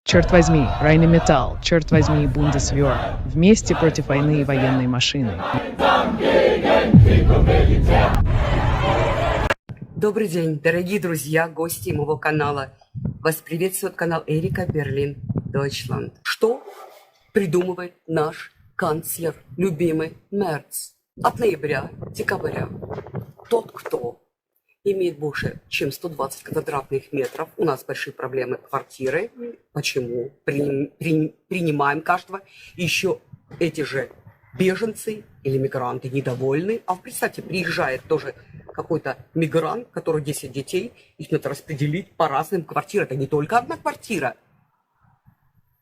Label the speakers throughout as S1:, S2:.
S1: Черт возьми, Rheinmetall, черт возьми, Bundeswehr. Вместе против войны и военной машины.
S2: Добрый день, дорогие друзья, гости моего канала. Вас приветствует канал Эрика Берлин, Deutschland. Что придумывает наш канцлер, любимый Мерц? От ноября, декабря. Тот, кто имеет больше, чем 120 квадратных метров, у нас большие проблемы квартиры. Почему? Принимаем каждого. Еще эти же беженцы или мигранты недовольны. А представьте, приезжает тоже какой-то мигрант, который 10 детей, их надо распределить по разным квартирам. Это не только одна квартира.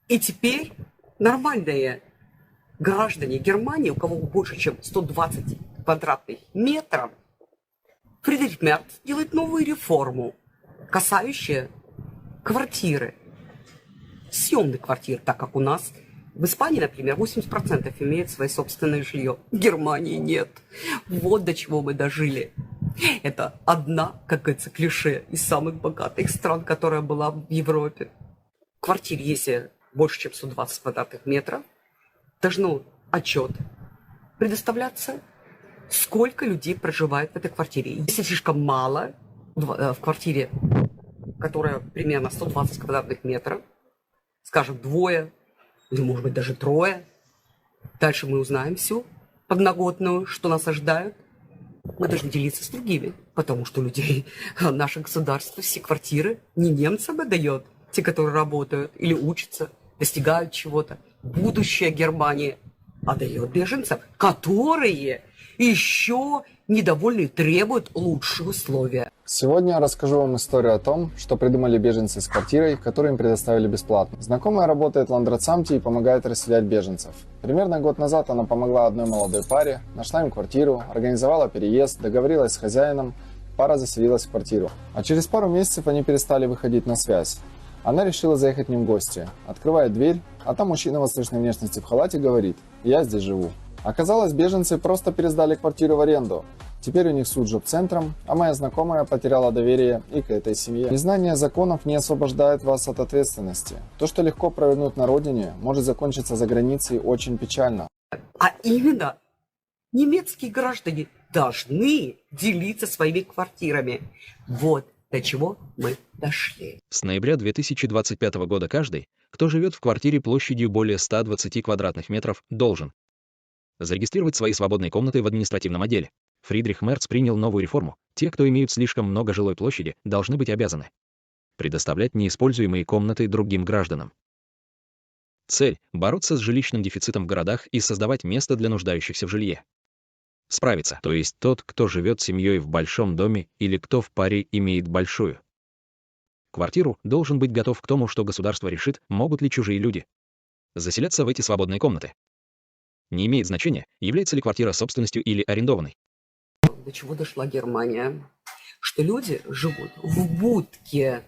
S2: И теперь нормальные граждане Германии, у кого больше, чем 120 квадратных метров, Фридрих Мерц делает новую реформу, касающую квартиры, съемных квартир, так как у нас в Испании, например, 80% имеют свое собственное жилье. В Германии нет. Вот до чего мы дожили. Это одна, как говорится, клише из самых богатых стран, которая была в Европе. В квартире, если больше, чем 120 квадратных метров, должно отчет предоставляться, сколько людей проживает в этой квартире. Если слишком мало в квартире, которая примерно 120 квадратных метров, скажем, двое, или, может быть, даже трое, дальше мы узнаем всю подноготную, что нас ожидает. Мы должны делиться с другими, потому что людей, наше государство, все квартиры не немцам дает, те, которые работают или учатся, достигают чего-то. Будущее Германии отдает беженцам, которые еще недовольны, требуют лучших условий.
S3: Сегодня я расскажу вам историю о том, что придумали беженцы с квартирой, которую им предоставили бесплатно. Знакомая работает в Ландратсамте и помогает расселять беженцев. Примерно год назад она помогла одной молодой паре, нашла им квартиру, организовала переезд, договорилась с хозяином, пара заселилась в квартиру. А через пару месяцев они перестали выходить на связь. Она решила заехать к ним в гости. Открывает дверь, а там мужчина восточной внешности в халате говорит: «Я здесь живу». Оказалось, беженцы просто пересдали квартиру в аренду. Теперь у них суд жопцентром, а моя знакомая потеряла доверие и к этой семье. Незнание законов не освобождает вас от ответственности. То, что легко провернуть на родине, может закончиться за границей очень печально.
S2: А именно, немецкие граждане должны делиться своими квартирами. Вот до чего мы дошли.
S4: С ноября 2025 года каждый, кто живет в квартире площадью более 120 квадратных метров, должен зарегистрировать свои свободные комнаты в административном отделе. Фридрих Мерц принял новую реформу. Те, кто имеют слишком много жилой площади, должны быть обязаны предоставлять неиспользуемые комнаты другим гражданам. Цель – бороться с жилищным дефицитом в городах и создавать место для нуждающихся в жилье. Справиться, то есть тот, кто живет семьей в большом доме или кто в паре имеет большую квартиру, должен быть готов к тому, что государство решит, могут ли чужие люди заселяться в эти свободные комнаты. Не имеет значения, является ли квартира собственностью или арендованной.
S2: До чего дошла Германия? Что люди живут в будке,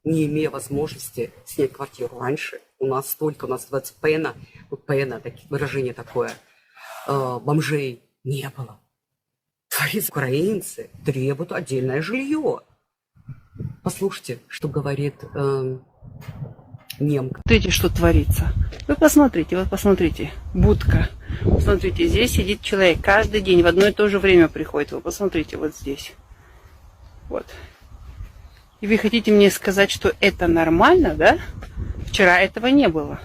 S2: не имея возможности снять квартиру. Раньше у нас называется пена, выражение такое, бомжей не было. Украинцы требуют отдельное жилье. Послушайте, что говорит немка.
S5: Смотрите, что творится. Вы посмотрите, будка. Посмотрите, здесь сидит человек каждый день, в одно и то же время приходит. Вы посмотрите, вот здесь. Вот. И вы хотите мне сказать, что это нормально, да? Вчера этого не было.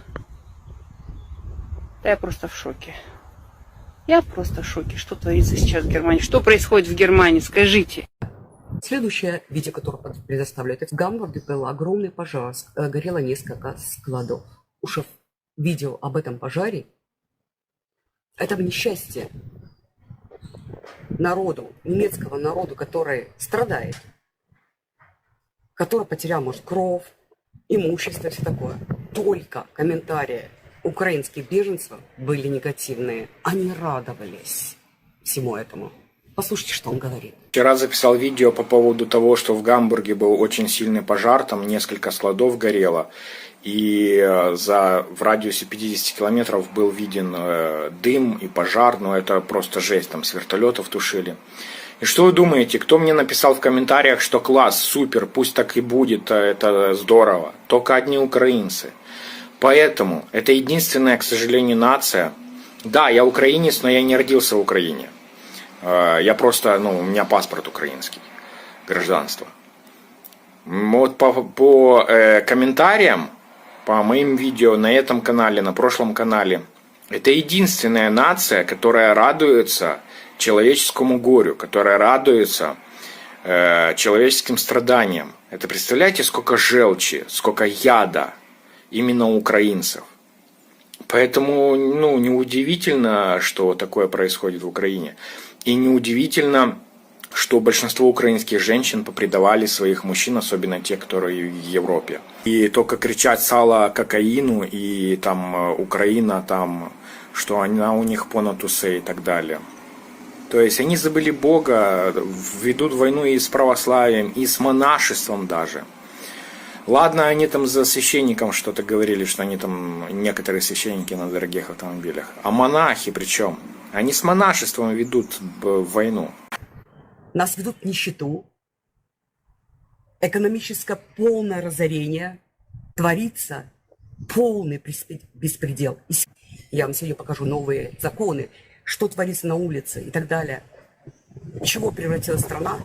S5: Да я просто в шоке. Что творится сейчас в Германии? Что происходит в Германии? Скажите.
S2: Следующее видео, которое предоставляю, это в Гамбурге был огромный пожар, горело несколько складов. Уж видео об этом пожаре, это несчастье народу, немецкого народу, который страдает, который потерял, может, кровь, имущество, все такое. Только комментарии украинских беженцев были негативные. Они радовались всему этому. Послушайте, что он говорит.
S6: Вчера записал видео по поводу того, что в Гамбурге был очень сильный пожар, там несколько складов горело. И в радиусе 50 километров был виден дым и пожар, но это просто жесть, там с вертолетов тушили. И что вы думаете, кто мне написал в комментариях, что класс, супер, пусть так и будет, это здорово? Только одни украинцы. Поэтому это единственная, к сожалению, нация. Да, я украинец, но я не родился в Украине. Я просто, у меня паспорт украинский, гражданство. Вот по комментариям, по моим видео на этом канале, на прошлом канале, это единственная нация, которая радуется человеческому горю, которая радуется человеческим страданиям. Это представляете, сколько желчи, сколько яда именно у украинцев. Поэтому, неудивительно, что такое происходит в Украине. И неудивительно, что большинство украинских женщин попредавали своих мужчин, особенно те, которые в Европе. И только кричать «сало кокаину» и там Украина, там, что она у них понад усы и так далее. То есть они забыли Бога, ведут войну и с православием, и с монашеством даже. Ладно, они там за священником что-то говорили, что они там, некоторые священники на дорогих автомобилях. А монахи причем? Они с монашеством ведут войну.
S2: Нас ведут в нищету, экономическое полное разорение, творится полный беспредел. Я вам сегодня покажу новые законы, что творится на улице и так далее. В чего превратилась страна,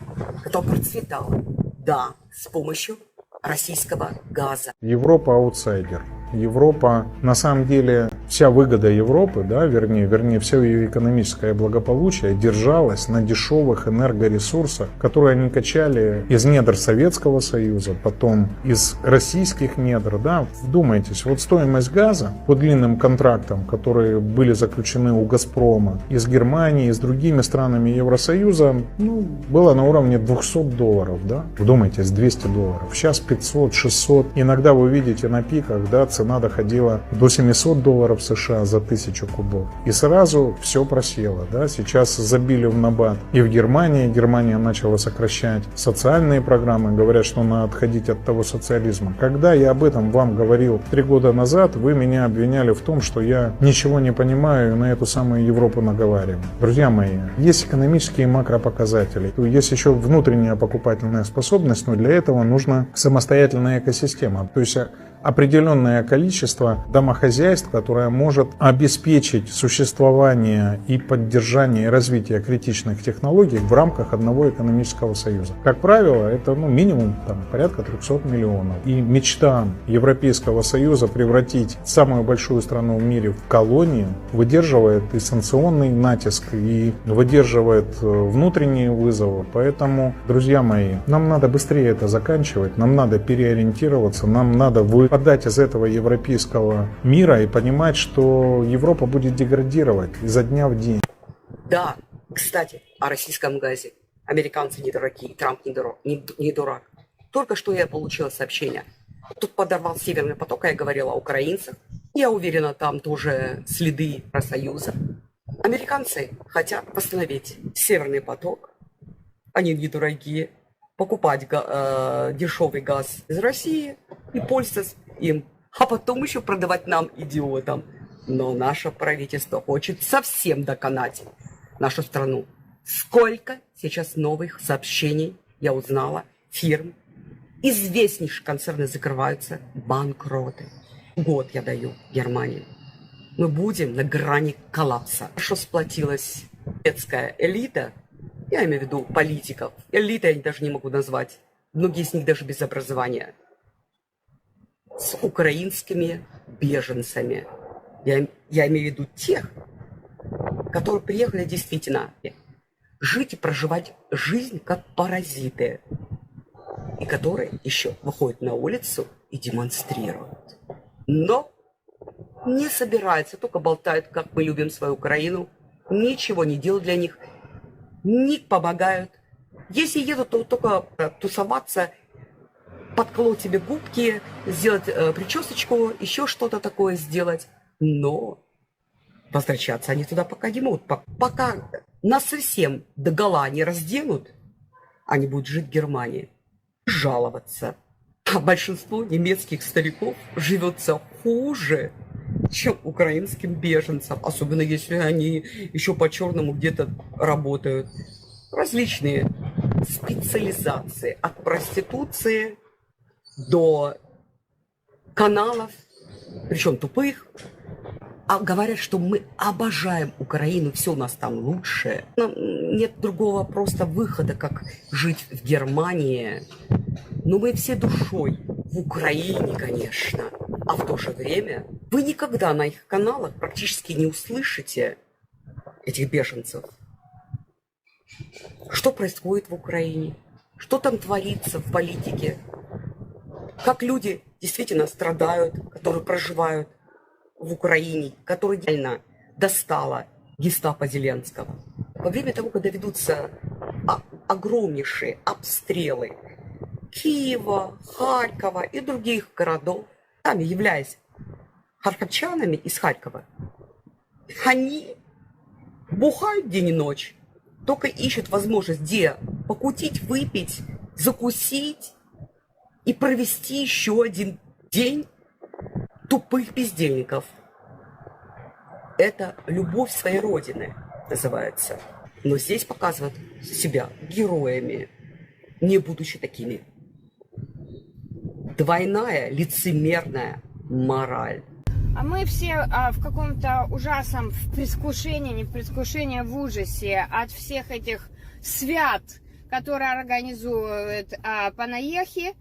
S2: которая процветала? Да, с помощью российского газа.
S7: Европа аутсайдер. Европа, на самом деле, вся выгода Европы, вернее, все ее экономическое благополучие держалось на дешевых энергоресурсах, которые они качали из недр Советского Союза, потом из российских недр, Вдумайтесь, вот стоимость газа по длинным контрактам, которые были заключены у Газпрома и с Германией, и с другими странами Евросоюза, была на уровне $200, Вдумайтесь, $200. Сейчас 500, 600. Иногда вы видите на пиках, цена доходила до $700 США за 1000 кубов. И сразу все просело. Сейчас забили в набат и в Германии. Германия начала сокращать социальные программы. Говорят, что надо отходить от того социализма. Когда я об этом вам говорил 3 года назад, вы меня обвиняли в том, что я ничего не понимаю и на эту самую Европу наговариваю. Друзья мои, есть экономические макропоказатели. Есть еще внутренняя покупательная способность, но для этого нужна самостоятельная экосистема. То есть определенное количество домохозяйств, которое может обеспечить существование и поддержание и развитие критичных технологий в рамках одного экономического союза. Как правило, это минимум порядка 300 миллионов. И мечта Европейского Союза превратить самую большую страну в мире в колонию выдерживает и санкционный натиск, и выдерживает внутренние вызовы. Поэтому, друзья мои, нам надо быстрее это заканчивать, нам надо переориентироваться, нам надо выпадать из этого европейского мира и понимать, что Европа будет деградировать изо дня в день.
S2: Да, кстати, о российском газе. Американцы не дураки, Трамп не дурак. Только что я получила сообщение. Тут подорвал Северный поток, а я говорила о украинцах. Я уверена, там тоже следы Евросоюза. Американцы хотят восстановить Северный поток. Они не дураки. Покупать дешевый газ из России и пользоваться им, а потом еще продавать нам, идиотам. Но наше правительство хочет совсем доконать нашу страну. Сколько сейчас новых сообщений я узнала, фирм, известнейшие концерны закрываются, банкроты. Год я даю Германии. Мы будем на грани коллапса. Хорошо сплотилась светская элита, я имею в виду политиков. Элитой я даже не могу назвать. Многие из них даже без образования. С украинскими беженцами. Я имею в виду тех, которые приехали действительно жить и проживать жизнь как паразиты. И которые еще выходят на улицу и демонстрируют. Но не собираются, только болтают, как мы любим свою Украину. Ничего не делают для них. Не помогают. Если едут, то только тусоваться, подколоть тебе губки, сделать причесочку, еще что-то такое сделать. Но возвращаться они туда пока не могут. Пока нас совсем догола не разденут, они будут жить в Германии, жаловаться. А большинство немецких стариков живется хуже, чем украинским беженцам. Особенно если они еще по-черному где-то работают. различные специализации, от проституции до каналов, причем тупых. А говорят, что мы обожаем Украину, все у нас там лучше. Нам нет другого просто выхода, как жить в Германии. Но мы все душой в Украине, конечно. А в то же время вы никогда на их каналах практически не услышите этих беженцев. Что происходит в Украине? Что там творится в политике? Как люди действительно страдают, которые проживают в Украине, которая реально достала гестапо Зеленского. Во время того, когда ведутся огромнейшие обстрелы Киева, Харькова и других городов, сами являясь харьковчанами из Харькова, они бухают день и ночь, только ищут возможность где покутить, выпить, закусить и провести еще один день тупых бездельников. Это любовь своей родины называется. Но здесь показывают себя героями, не будучи такими. Двойная лицемерная мораль.
S8: А мы все в каком-то ужасном предвкушении, не в предвкушении, в ужасе от всех этих свят, которые организуют панаехи,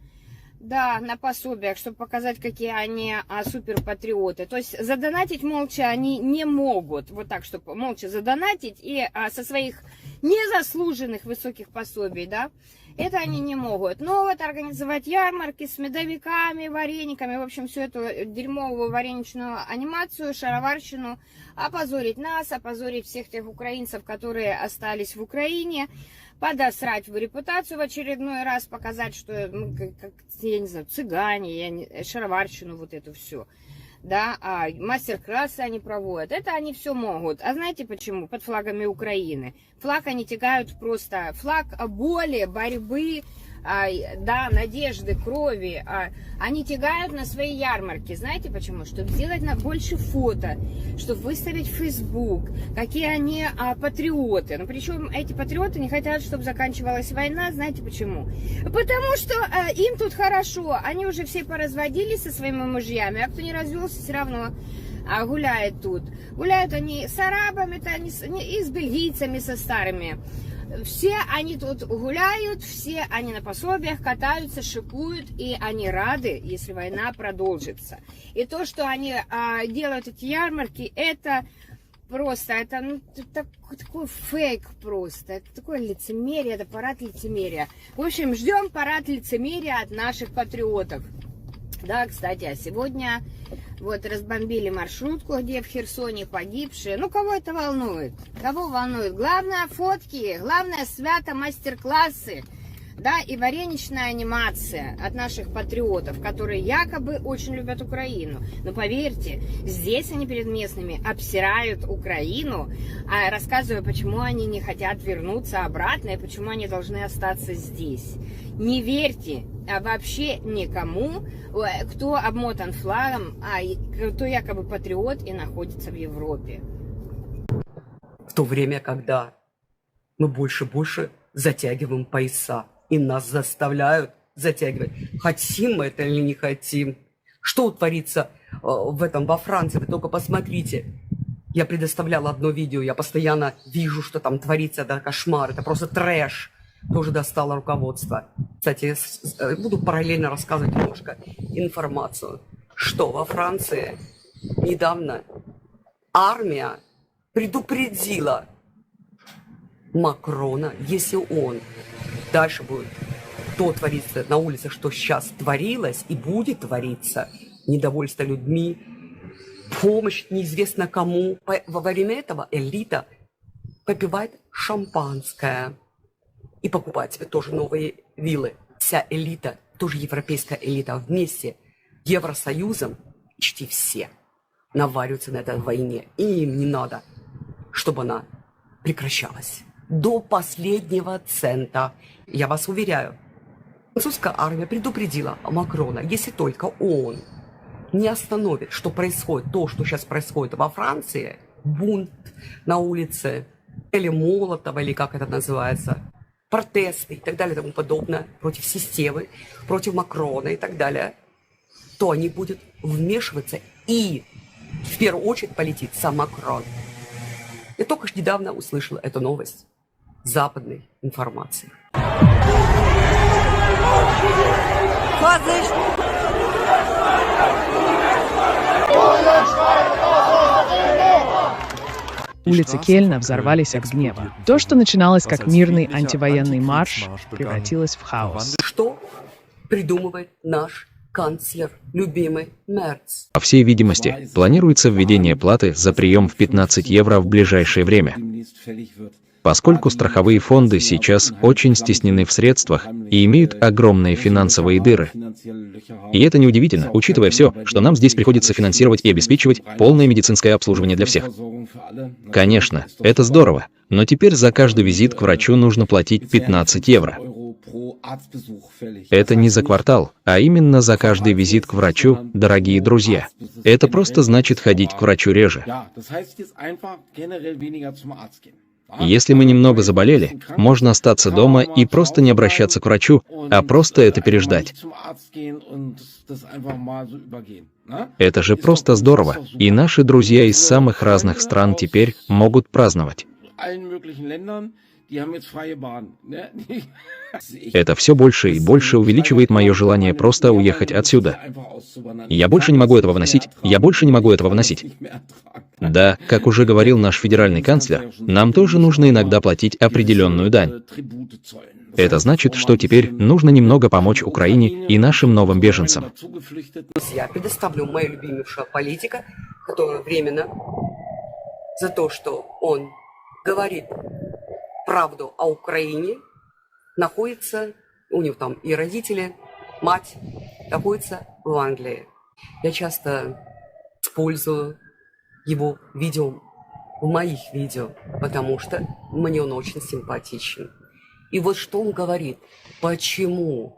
S8: да, на пособиях, чтобы показать, какие они суперпатриоты. То есть задонатить молча они не могут. Вот так, чтобы молча задонатить и со своих незаслуженных высоких пособий, да, это они не могут. Но вот организовать ярмарки с медовиками, варениками, в общем, всю эту дерьмовую вареничную анимацию, шароварщину, опозорить нас, опозорить всех тех украинцев, которые остались в Украине, подосрать в репутацию в очередной раз, показать, что мы, как, я не знаю, цыгане, шароварщину, вот это все. Да, мастер-классы они проводят. Это они все могут. А знаете почему? Под флагами Украины. Флаг они тягают просто. Флаг боли, борьбы, да, надежды, крови. Они тягают на свои ярмарки. Знаете почему? Чтобы сделать больше фото, чтобы выставить в Facebook, какие они патриоты. Но причем эти патриоты не хотят, чтобы заканчивалась война. Знаете почему? Потому что им тут хорошо. Они уже все поразводились со своими мужьями, а кто не развелся, все равно гуляет тут. Гуляют они с арабами-то, и с бельгийцами, со старыми. Все они тут гуляют, все они на пособиях катаются, шикуют, и они рады, если война продолжится. И то, что они делают эти ярмарки, это просто, это такой фейк просто, это такое лицемерие, это парад лицемерия. В общем, ждем парад лицемерия от наших патриотов. Да, кстати, а сегодня вот разбомбили маршрутку, где в Херсоне погибшие. Ну, кого это волнует? Кого волнует? Главное фотки, главное свято мастер-классы, да, и вареничная анимация от наших патриотов, которые якобы очень любят Украину. Но поверьте, здесь они перед местными обсирают Украину, рассказывая, почему они не хотят вернуться обратно и почему они должны остаться здесь. Не верьте вообще никому, кто обмотан флагом, кто якобы патриот и находится в Европе.
S2: В то время, когда мы больше и больше затягиваем пояса, и нас заставляют затягивать. Хотим мы это или не хотим. Что творится во Франции? Вы только посмотрите. Я предоставляла одно видео, я постоянно вижу, что там творится, это кошмар, это просто трэш. Тоже достало руководство. Кстати, буду параллельно рассказывать немножко информацию, что во Франции недавно армия предупредила Макрона, если он дальше будет то твориться на улице, что сейчас творилось и будет твориться, недовольство людьми, помощь неизвестно кому. Во время этого элита попивает шампанское и покупает себе тоже новые виллы. Вся элита, тоже европейская элита, вместе с Евросоюзом почти все навариваются на этой войне. И им не надо, чтобы она прекращалась. До последнего цента. Я вас уверяю, французская армия предупредила Макрона, если только он не остановит, что происходит, то, что сейчас происходит во Франции, бунт на улице, или Молотова, или как это называется, протесты и так далее и тому подобное против системы, против Макрона и так далее, то они будут вмешиваться и в первую очередь полетит сам Макрон. Я только что недавно услышала эту новость западной информации.
S1: Улицы Кельна взорвались от гнева. То, что начиналось как мирный антивоенный марш, превратилось в хаос.
S2: Что придумывает наш канцлер, любимый Мерц?
S4: По всей видимости, планируется введение платы за прием в 15 евро в ближайшее время. Поскольку страховые фонды сейчас очень стеснены в средствах и имеют огромные финансовые дыры. И это неудивительно, учитывая все, что нам здесь приходится финансировать и обеспечивать полное медицинское обслуживание для всех. Конечно, это здорово, но теперь за каждый визит к врачу нужно платить 15 евро. Это не за квартал, а именно за каждый визит к врачу, дорогие друзья. Это просто значит ходить к врачу реже. Если мы немного заболели, можно остаться дома и просто не обращаться к врачу, а просто это переждать. Это же просто здорово, и наши друзья из самых разных стран теперь могут праздновать. Это все больше и больше увеличивает мое желание просто уехать отсюда. Я больше не могу этого выносить, я больше не могу этого выносить. Да, как уже говорил наш федеральный канцлер, нам тоже нужно иногда платить определенную дань. Это значит, что теперь нужно немного помочь Украине и нашим новым беженцам.
S2: Я предоставлю моего любимейшего политика, который временно за то, что он говорит правду о Украине, находится, у него там и родители, мать, находится в Англии. Я часто использую его видео в моих видео, потому что мне он очень симпатичен. И вот что он говорит, почему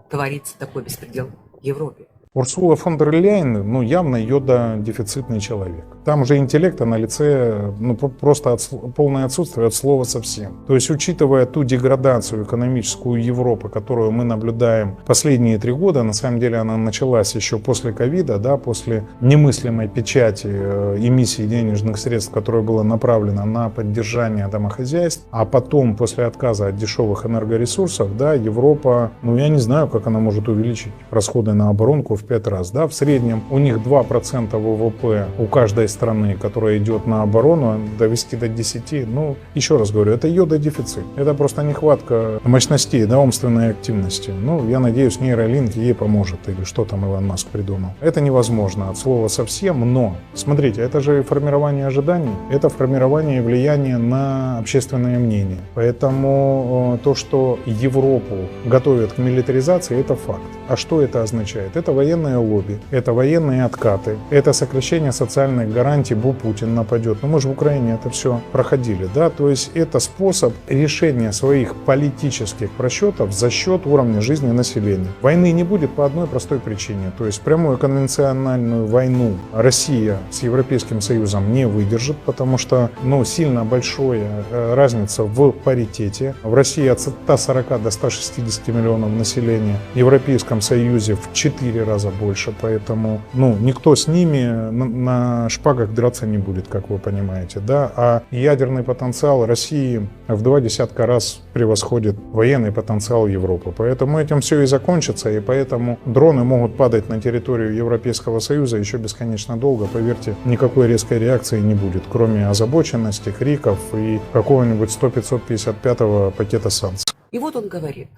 S2: творится такой беспредел в Европе.
S7: Урсула фон дер Ляйен, явно йода-дефицитный человек. Там же интеллекта на лице, просто полное отсутствие от слова совсем. То есть, учитывая ту деградацию экономическую Европы, которую мы наблюдаем последние 3 года, на самом деле она началась еще после ковида, после немыслимой печати эмиссии денежных средств, которая была направлена на поддержание домохозяйств, а потом, после отказа от дешевых энергоресурсов, Европа, я не знаю, как она может увеличить расходы на оборонку в 5 раз. В среднем у них 2% ВВП у каждой страны, которая идет на оборону, довести до 10. Еще раз говорю, это йода-дефицит. Это просто нехватка мощностей, умственной активности. Я надеюсь, нейролинк ей поможет, или что там Илон Маск придумал. Это невозможно от слова совсем, но, смотрите, это же формирование ожиданий, это формирование влияния на общественное мнение. Поэтому то, что Европу готовят к милитаризации, это факт. А что это означает? Это военное лобби, это военные откаты, это сокращение социальных гарантий, Путин нападет. Мы же в Украине это все проходили, То есть это способ решения своих политических просчетов за счет уровня жизни населения. Войны не будет по одной простой причине. То есть прямую конвенциональную войну Россия с Европейским Союзом не выдержит, потому что сильно большая разница в паритете. В России от 140 до 160 миллионов населения, в Европейском Союзе в 4 раза больше, поэтому никто с ними на шпагах драться не будет, как вы понимаете, а ядерный потенциал России в 20 раз превосходит военный потенциал Европы, поэтому этим все и закончится, и поэтому дроны могут падать на территорию Европейского Союза еще бесконечно долго, поверьте, никакой резкой реакции не будет, кроме озабоченности, криков и какого-нибудь 100-555 пакета санкций.
S2: И вот он говорит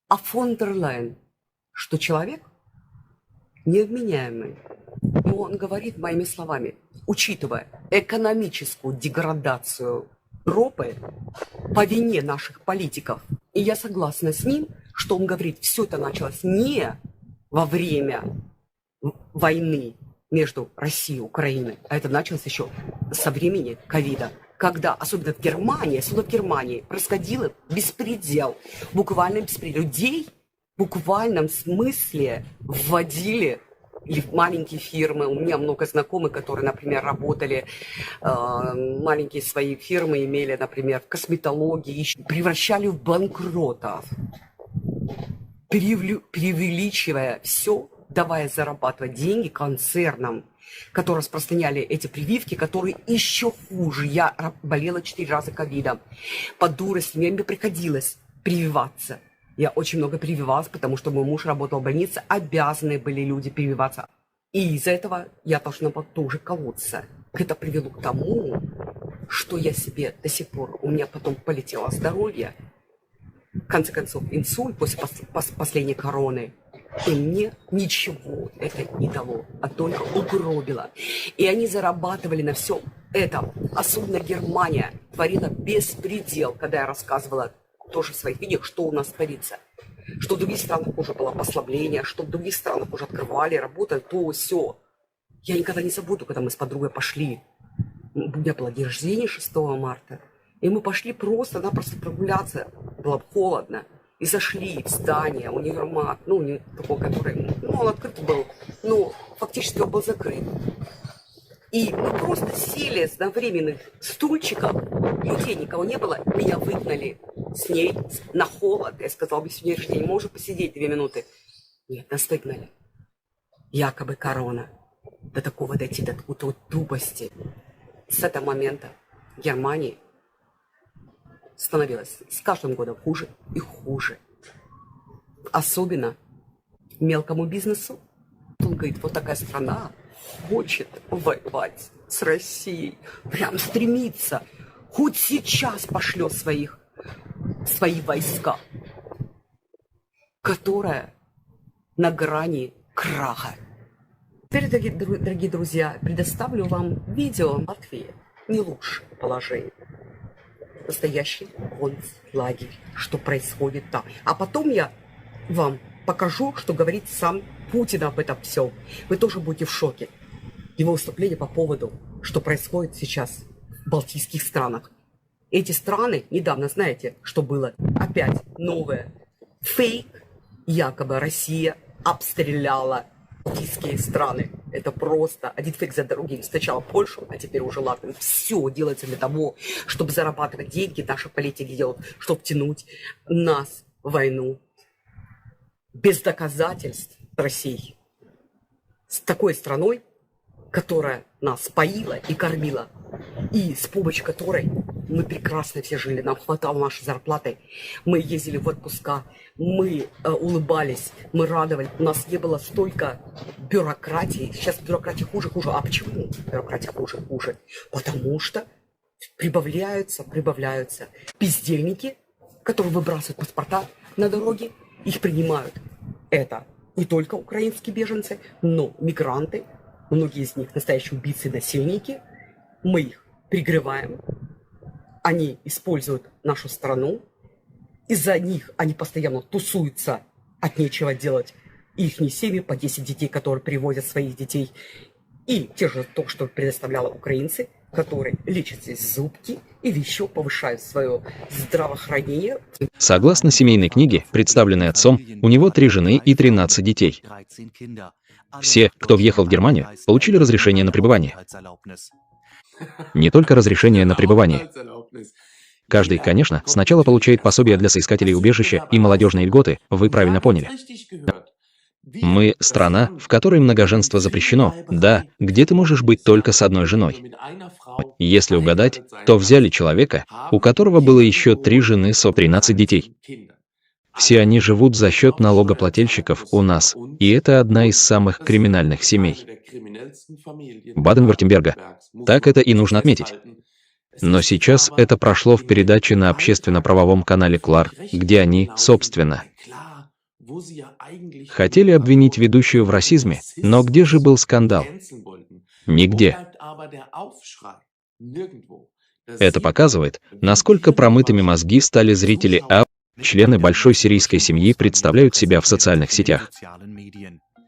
S2: о фон дер Ляйен, что человек невменяемый. И он говорит моими словами, учитывая экономическую деградацию Европы по вине наших политиков. И я согласна с ним, что он говорит, все это началось не во время войны между Россией и Украиной, а это началось еще со времени ковида, когда, особенно в Германии, происходил беспредел, буквально беспредел. Людей в буквальном смысле вводили или маленькие фирмы. У меня много знакомых, которые, например, работали, маленькие свои фирмы имели, например, в косметологии, превращали в банкротов, преувеличивая все, давая зарабатывать деньги концернам, которые распространяли эти прививки, которые еще хуже. Я болела 4 раза ковидом. По дурости мне приходилось прививаться. Я очень много прививалась, потому что мой муж работал в больнице, обязаны были люди прививаться. И из-за этого я должна была тоже колоться. Это привело к тому, что я себе до сих пор, у меня потом полетело здоровье, в конце концов инсульт после последней короны. И мне ничего это не дало, а только угробило. И они зарабатывали на всем этом. Особенно Германия творила беспредел, когда я рассказывала тоже в своих видео, что у нас творится. Что в других странах уже было послабление, что в других странах уже открывали, работали, то все. Я никогда не забуду, когда мы с подругой пошли. У меня было день рождения 6 марта. И мы пошли просто-напросто прогуляться. Было холодно. И зашли в здание, универмаг, ну, не такой, который, ну, он открыт был, но фактически он был закрыт. И мы просто сели на временных стульчиках, людей никого не было, меня выгнали с ней на холод. Я сказала, без день рождения, можешь посидеть 2 минуты? Нет, нас выгнали. Якобы корона. До такого дойти, до такой тупости. С этого момента Германии становилось с каждым годом хуже и хуже. Особенно мелкому бизнесу. Он говорит, вот такая страна хочет воевать с Россией. Прям стремится. Хоть сейчас пошлет свои войска. Которая на грани краха. Теперь, дорогие друзья, предоставлю вам видео Латвии. Не лучшее положение. Настоящий концлагерь, что происходит там. А потом я вам покажу, что говорит сам Путин об этом всем. Вы тоже будете в шоке. Его выступление по поводу, что происходит сейчас в балтийских странах. Эти страны, недавно, знаете, что было? Опять новое. Фейк. Якобы Россия обстреляла балтийские страны. Это просто один фейк за другим. Сначала Польшу, а теперь уже Латвию. Все делается для того, чтобы зарабатывать деньги, наши политики делают, чтобы тянуть нас в войну. Без доказательств России. С такой страной, которая нас поила и кормила, и с помощью которой мы прекрасно все жили, нам хватало нашей зарплаты, мы ездили в отпуска, мы улыбались, мы радовались, у нас не было столько бюрократии. Сейчас бюрократия хуже. А почему бюрократия хуже? Потому что прибавляются бездельники, которые выбрасывают паспорта на дороге, их принимают. Это не только украинские беженцы, но мигранты, многие из них настоящие убийцы и насильники. Мы их прикрываем, они используют нашу страну, из-за них они постоянно тусуются от нечего делать. Их семьи по 10 детей, которые привозят своих детей, и те же то, что предоставляли украинцы, которые лечат здесь зубки и еще повышают свое здравоохранение.
S4: Согласно семейной книге, представленной отцом, у него 3 жены и 13 детей. Все, кто въехал в Германию, получили разрешение на пребывание. Не только разрешение на пребывание. Каждый, конечно, сначала получает пособие для соискателей убежища и молодежные льготы, вы правильно поняли. Мы — страна, в которой многоженство запрещено, да, где ты можешь быть только с одной женой. Если угадать, то взяли человека, у которого было еще 3 жены со 13 детей. Все они живут за счет налогоплательщиков у нас, и это одна из самых криминальных семей Баден-Вюртемберга. Так это и нужно отметить. Но сейчас это прошло в передаче на общественно-правовом канале Клар, где они, собственно, хотели обвинить ведущую в расизме, но где же был скандал? Нигде. Это показывает, насколько промытыми мозги стали зрители члены большой сирийской семьи представляют себя в социальных сетях.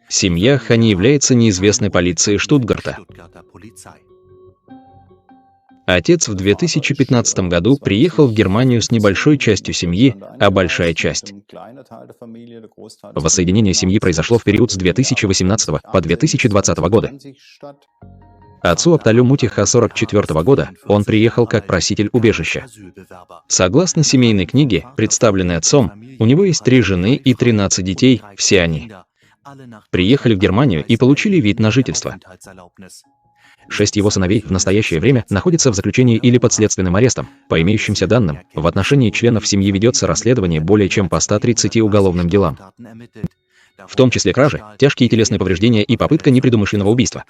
S4: Семья Хани является неизвестной полиции Штутгарта. Отец в 2015 году приехал в Германию с небольшой частью семьи, а большая часть. Воссоединение семьи произошло в период с 2018 по 2020 года. Отцу Апталю Мутиха 44 года он приехал как проситель убежища. Согласно семейной книге, представленной отцом, у него есть 3 жены и 13 детей, все они приехали в Германию и получили вид на жительство. 6 его сыновей в настоящее время находятся в заключении или под следственным арестом. По имеющимся данным, в отношении членов семьи ведется расследование более чем по 130 уголовным делам, в том числе кражи, тяжкие телесные повреждения и попытка непредумышленного убийства.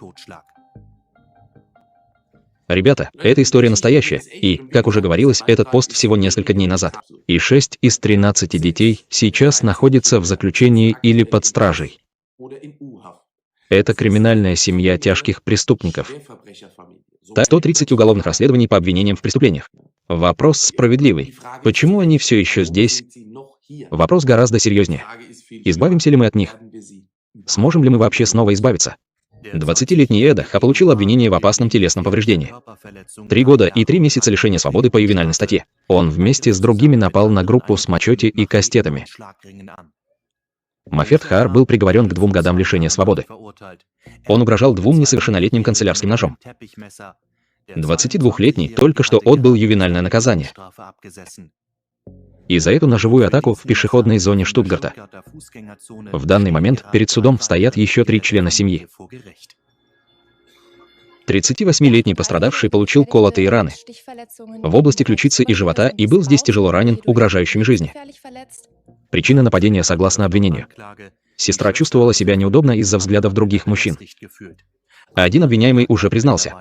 S4: Ребята, эта история настоящая, и, как уже говорилось, этот пост всего несколько дней назад. И 6 из 13 детей сейчас находятся в заключении или под стражей. Это криминальная семья тяжких преступников. 130 уголовных расследований по обвинениям в преступлениях. Вопрос справедливый. Почему они все еще здесь? Вопрос гораздо серьезнее. Избавимся ли мы от них? Сможем ли мы вообще снова избавиться? 20-летний Эдаха получил обвинение в опасном телесном повреждении. 3 года и 3 месяца лишения свободы по ювенальной статье. Он вместе с другими напал на группу с мачете и кастетами. Мафет Хаар был приговорен к 2 годам лишения свободы. Он угрожал 2 несовершеннолетним канцелярским ножом. 22-летний только что отбыл ювенальное наказание. И за эту ножевую атаку в пешеходной зоне Штутгарта. В данный момент перед судом стоят еще 3 члена семьи. 38-летний пострадавший получил колотые раны в области ключицы и живота и был здесь тяжело ранен, угрожающими жизни. Причина нападения согласно обвинению. Сестра чувствовала себя неудобно из-за взглядов других мужчин. Один обвиняемый уже признался.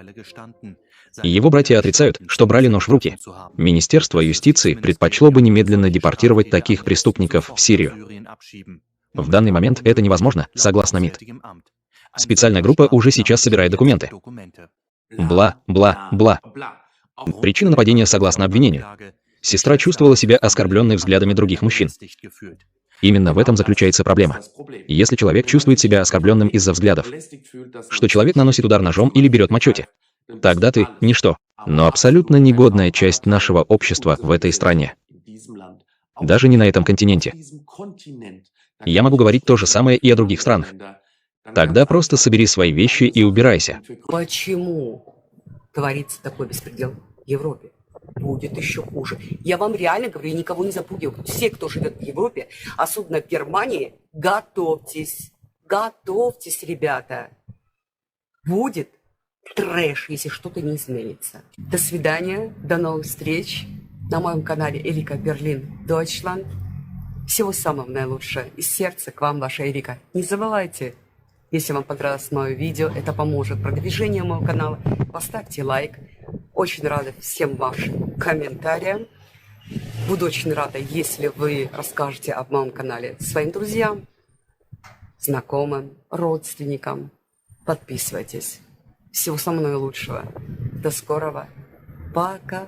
S4: Его братья отрицают, что брали нож в руки. Министерство юстиции предпочло бы немедленно депортировать таких преступников в Сирию. В данный момент это невозможно, согласно МИД. Специальная группа уже сейчас собирает документы. Бла, бла, бла. Причина нападения согласно обвинению. Сестра чувствовала себя оскорбленной взглядами других мужчин. Именно в этом заключается проблема. Если человек чувствует себя оскорбленным из-за взглядов, что человек наносит удар ножом или берет мачете, тогда ты – ничто, но абсолютно негодная часть нашего общества в этой стране. Даже не на этом континенте. Я могу говорить то же самое и о других странах. Тогда просто собери свои вещи и убирайся.
S2: Почему творится такой беспредел в Европе? Будет еще хуже. Я вам реально говорю, я никого не запугиваю. Все, кто живет в Европе, особенно в Германии, готовьтесь. Готовьтесь, ребята. Будет трэш, если что-то не изменится. До свидания, до новых встреч на моем канале Эрика Берлин Deutschland. Всего самого наилучшего. Из сердца к вам, ваша Эрика. Не забывайте, если вам понравилось мое видео, это поможет продвижению моего канала. Поставьте лайк. Очень рада всем вашим комментариям. Буду очень рада, если вы расскажете об моем канале своим друзьям, знакомым, родственникам. Подписывайтесь. Всего самого наилучшего. До скорого. Пока.